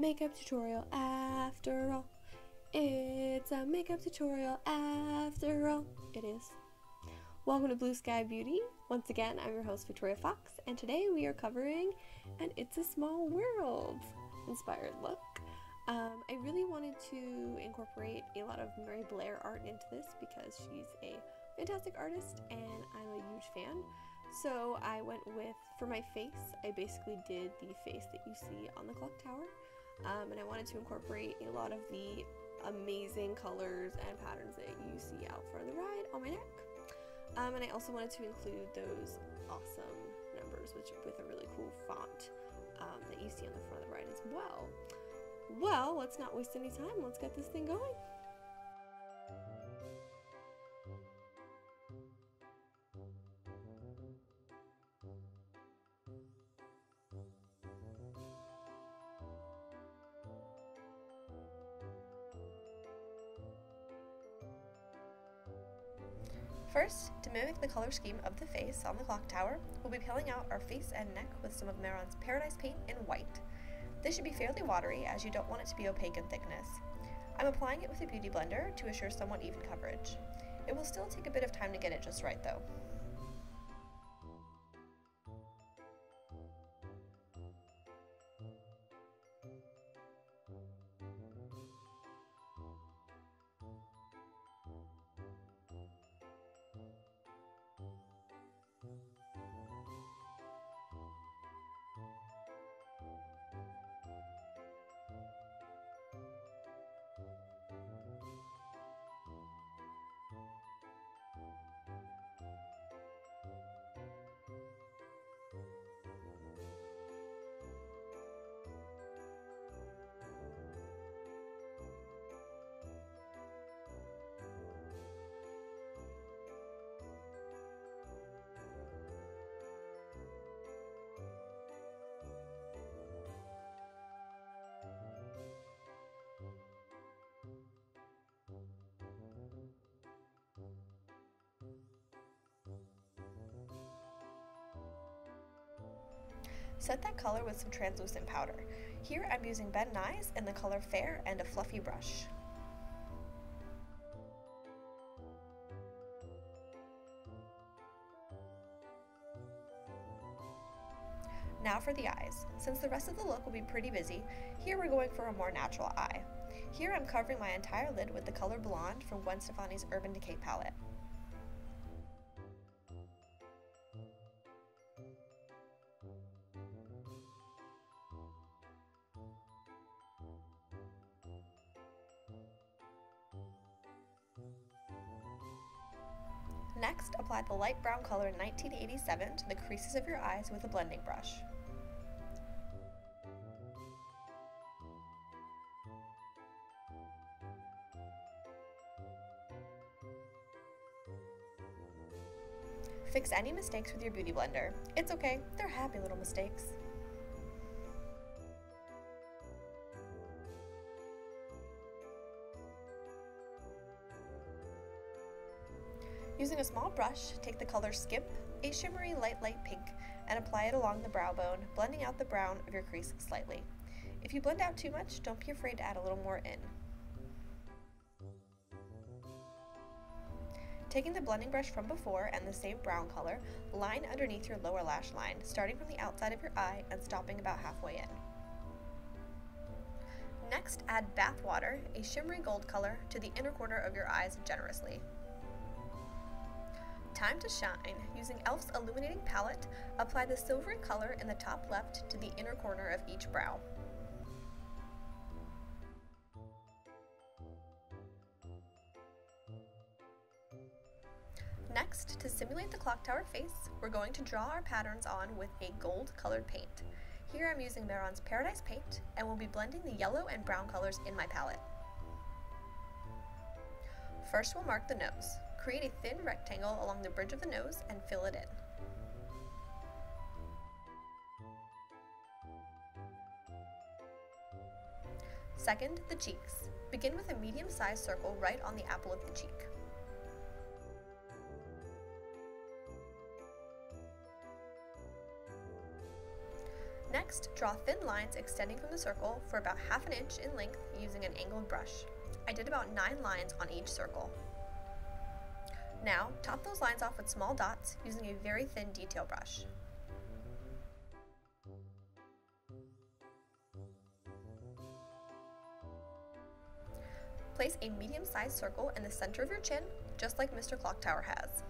makeup tutorial after all. It's a makeup tutorial after all. It is. Welcome to Blue Sky Beauty. Once again, I'm your host Victoria Fox, and today we are covering an It's a Small World inspired look. I really wanted to incorporate a lot of Mary Blair art into this because she's a fantastic artist and I'm a huge fan. So I went with, for my face, I basically did the face that you see on the clock tower, and I wanted to incorporate a lot of the amazing colors and patterns that you see out front of the ride on my neck. And I also wanted to include those awesome numbers with a really cool font that you see on the front of the ride as well. Well, let's not waste any time. Let's get this thing going. First, to mimic the color scheme of the face on the clock tower, we'll be peeling out our face and neck with some of Mehron's Paradise paint in white. This should be fairly watery as you don't want it to be opaque in thickness. I'm applying it with a beauty blender to assure somewhat even coverage. It will still take a bit of time to get it just right though. Set that color with some translucent powder. Here I'm using Ben Nye's in the color Fair and a fluffy brush. Now for the eyes. Since the rest of the look will be pretty busy, here we're going for a more natural eye. Here I'm covering my entire lid with the color Blonde from Gwen Stefani's Urban Decay palette. Next, apply the light brown color 1987 to the creases of your eyes with a blending brush. Fix any mistakes with your beauty blender. It's okay, they're happy little mistakes. Using a small brush, take the color Skimp, a shimmery light pink, and apply it along the brow bone, blending out the brown of your crease slightly. If you blend out too much, don't be afraid to add a little more in. Taking the blending brush from before and the same brown color, line underneath your lower lash line, starting from the outside of your eye and stopping about halfway in. Next, add Bath Water, a shimmery gold color, to the inner corner of your eyes generously. Time to shine. Using e.l.f.'s illuminating palette, apply the silvery color in the top left to the inner corner of each brow. Next, to simulate the clock tower face, we're going to draw our patterns on with a gold colored paint. Here I'm using Mehron's Paradise paint and will be blending the yellow and brown colors in my palette. First we'll mark the nose. Create a thin rectangle along the bridge of the nose and fill it in. Second, the cheeks. Begin with a medium-sized circle right on the apple of the cheek. Next, draw thin lines extending from the circle for about ½ inch in length using an angled brush. I did about 9 lines on each circle. Now, top those lines off with small dots using a very thin detail brush. Place a medium-sized circle in the center of your chin, just like Mr. Clock Tower has.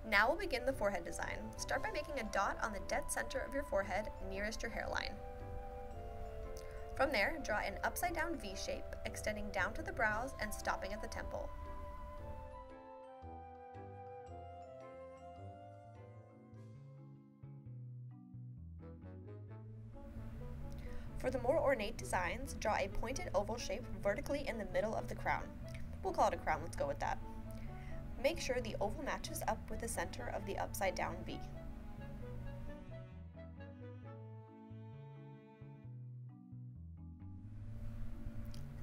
Now we'll begin the forehead design. Start by making a dot on the dead center of your forehead nearest your hairline. From there, draw an upside-down V shape, extending down to the brows and stopping at the temple. For the more ornate designs, draw a pointed oval shape vertically in the middle of the crown. We'll call it a crown, let's go with that. Make sure the oval matches up with the center of the upside-down V.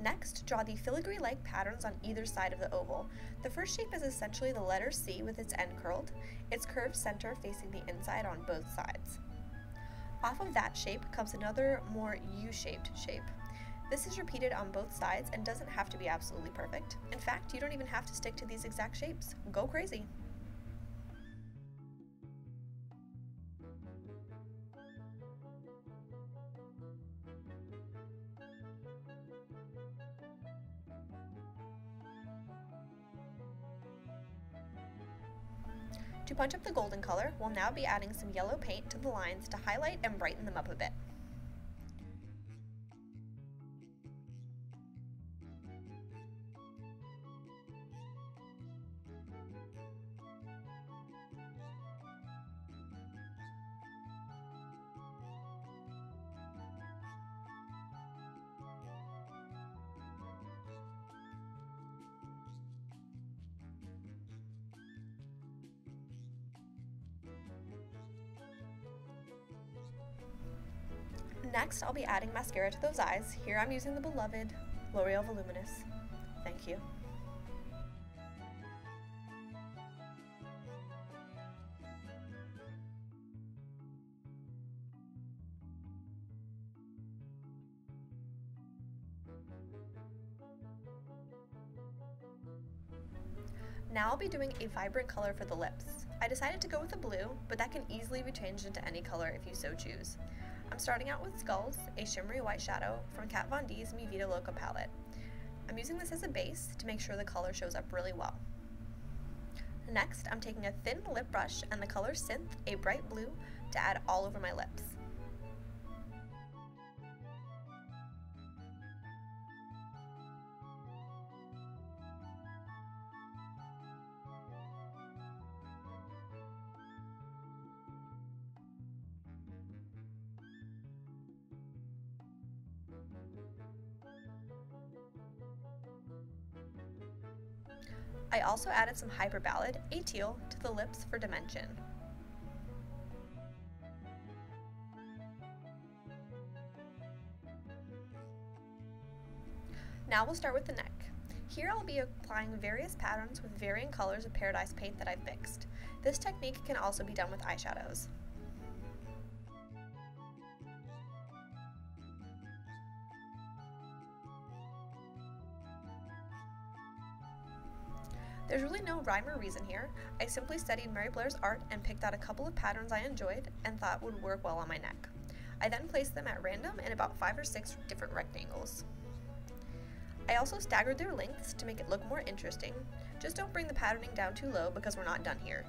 Next, draw the filigree-like patterns on either side of the oval. The first shape is essentially the letter C with its end curled, its curved center facing the inside on both sides. Off of that shape comes another more U-shaped shape. This is repeated on both sides and doesn't have to be absolutely perfect. In fact, you don't even have to stick to these exact shapes. Go crazy! To punch up the golden color, we'll now be adding some yellow paint to the lines to highlight and brighten them up a bit. Next, I'll be adding mascara to those eyes. Here I'm using the beloved L'Oreal Voluminous. Thank you. Now I'll be doing a vibrant color for the lips. I decided to go with a blue, but that can easily be changed into any color if you so choose. I'm starting out with Skulls, a shimmery white shadow from Kat Von D's Mi Vida Loca palette. I'm using this as a base to make sure the color shows up really well. Next, I'm taking a thin lip brush and the color Synth, a bright blue, to add all over my lips. I also added some Hyper Ballad, a teal, to the lips for dimension. Now we'll start with the neck. Here I'll be applying various patterns with varying colors of Paradise paint that I've mixed. This technique can also be done with eyeshadows. There's really no rhyme or reason here. I simply studied Mary Blair's art and picked out a couple of patterns I enjoyed and thought would work well on my neck. I then placed them at random in about 5 or 6 different rectangles. I also staggered their lengths to make it look more interesting. Just don't bring the patterning down too low because we're not done here.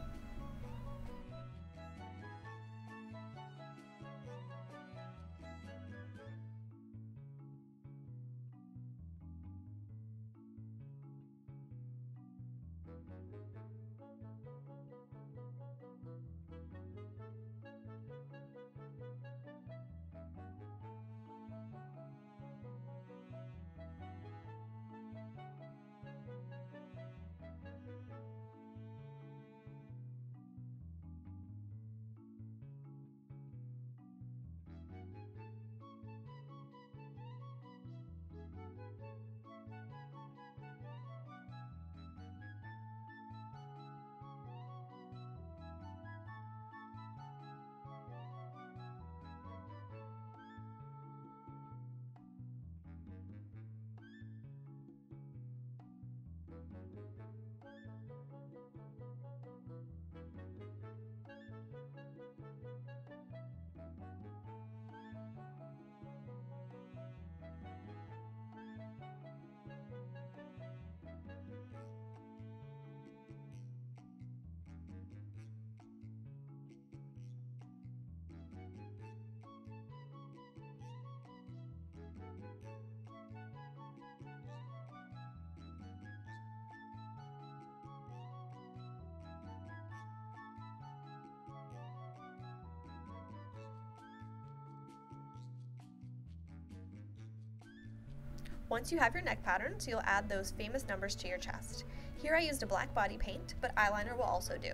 Once you have your neck patterns, you'll add those famous numbers to your chest. Here I used a black body paint, but eyeliner will also do.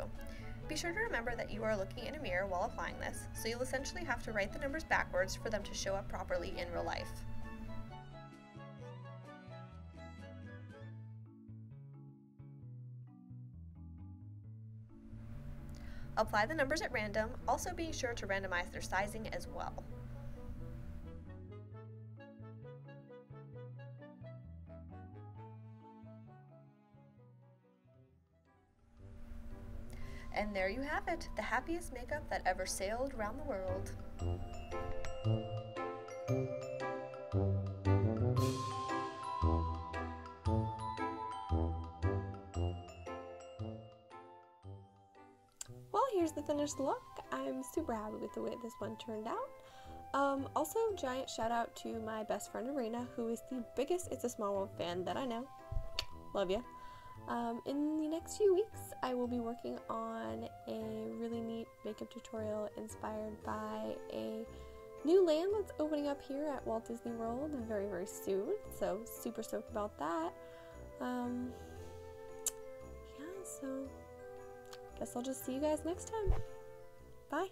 Be sure to remember that you are looking in a mirror while applying this, so you'll essentially have to write the numbers backwards for them to show up properly in real life. Apply the numbers at random, also being sure to randomize their sizing as well. And there you have it, the happiest makeup that ever sailed around the world. Well, here's the finished look. I'm super happy with the way this one turned out. Also, giant shout out to my best friend Arena, who is the biggest It's a Small World fan that I know. Love ya. In the next few weeks, I will be working on a really neat makeup tutorial inspired by a new land that's opening up here at Walt Disney World very, very soon. So super stoked about that. Yeah, so guess I'll just see you guys next time. Bye.